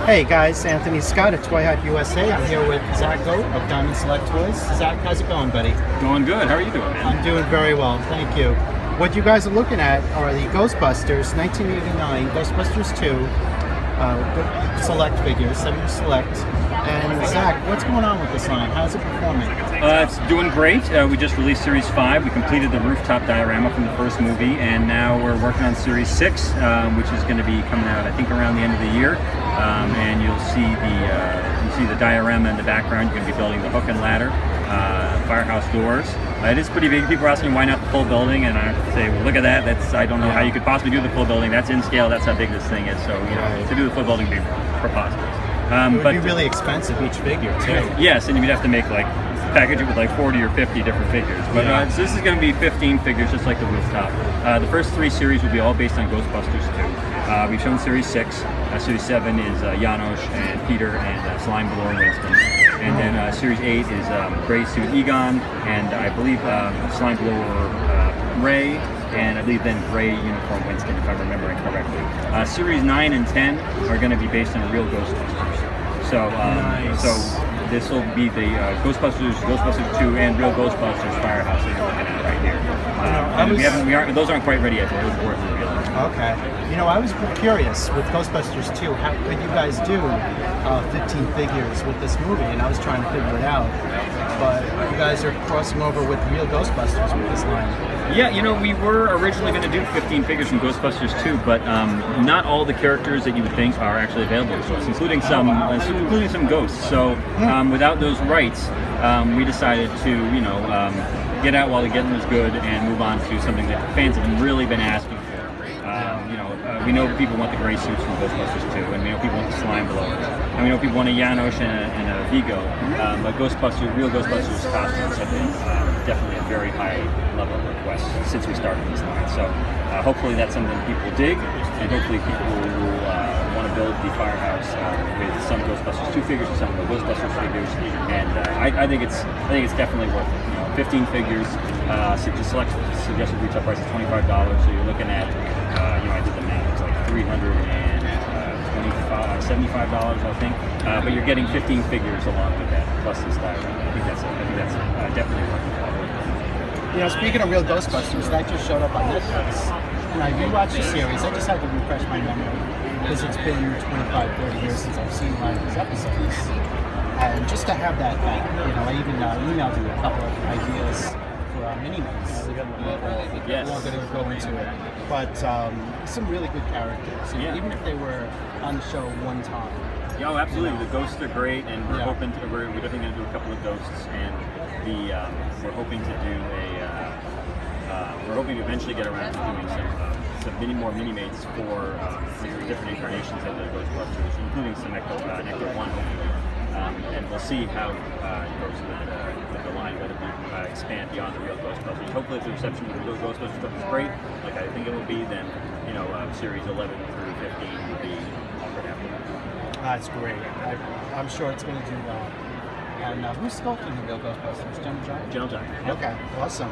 Hey guys, Anthony Scott at Toy Hype USA. I'm here with Zach Goat of Diamond Select Toys. Zach, how's it going, buddy? Going good. How are you doing, man? I'm doing very well, thank you. What you guys are looking at are the Ghostbusters 1989, Ghostbusters 2, select figures, 7 select. And Zach, what's going on with this line? How's it performing? It's doing great. We just released Series 5. We completed the rooftop diorama from the first movie, and now we're working on Series 6, which is going to be coming out, I think, around the end of the year. And you'll see the diorama in the background. You're going to be building the hook and ladder, firehouse doors. It is pretty big. People are asking why not the full building, and I say, well, look at that. I don't know how you could possibly do the full building. That's in scale. That's how big this thing is. So to do the full building would be preposterous. It would be really expensive each figure too. Yes, and you'd have to make package it with 40 or 50 different figures. But so this is going to be 15 figures, just like the rooftop. The first 3 series will be all based on Ghostbusters 2. We've shown Series 6. Series 7 is Janosch and Peter and Slime Blower Winston. And then Series 8 is Gray Suit Egon, and I believe Slime Blower Ray, and I believe then Gray Uniform Winston, if I'm remembering correctly. Series 9 and 10 are going to be based on real Ghostbusters. So, so this will be the Ghostbusters 2, and real Ghostbusters Firehouse that you're looking at right here. Those aren't quite ready yet. They're worth revealing. Okay. I was curious with Ghostbusters 2, how could you guys do 15 figures with this movie? And I was trying to figure it out. But you guys are crossing over with real Ghostbusters with this line. Yeah, we were originally going to do 15 figures from Ghostbusters 2, but not all the characters that you would think are actually available to us, including some ghosts. So without those rights, we decided to, get out while the getting was good and move on to something that fans have really been asking for. We know people want the gray suits from Ghostbusters 2, and we know people want the slime blowers, and we know people want a Janosch and a Vigo, but real Ghostbusters costumes have been definitely a very high level of request since we started this line. So hopefully that's something people dig, and hopefully people will want to build the firehouse with some Ghostbusters 2 figures and some of the Ghostbusters figures, and I think it's definitely worth it. 15 figures, suggested retail price is $25, so you're looking at, I did the math, it's like $375, I think, but you're getting 15 figures along with that, plus this diorama. I think that's definitely worth it. Speaking of real Ghostbusters, that just showed up on Netflix. And I rewatched the series. I just had to refresh my memory because it's been 25, 30 years since I've seen one of these episodes. And just to have that back, I even emailed you a couple of ideas for mini-mix. Yes. I'm not going to go into it. But some really good characters, even if they were on the show one time. Yeah, absolutely. The ghosts are great, and we're hoping we're definitely going to do a couple of ghosts, and we're hoping to do we're hoping to eventually get around to doing some more mini-mates for different incarnations of the Ghostbusters, including some Nectar 1, hopefully. And we'll see how it goes with the line, whether we expand beyond the real Ghostbusters. Hopefully, if the reception of the real Ghostbusters stuff is great, like I think it will be, then series 11 through 15 will be offered after that. That's great. I'm sure it's going to do well. And who's sculpting the real Ghostbusters? General Giant? General Giant. Okay, awesome.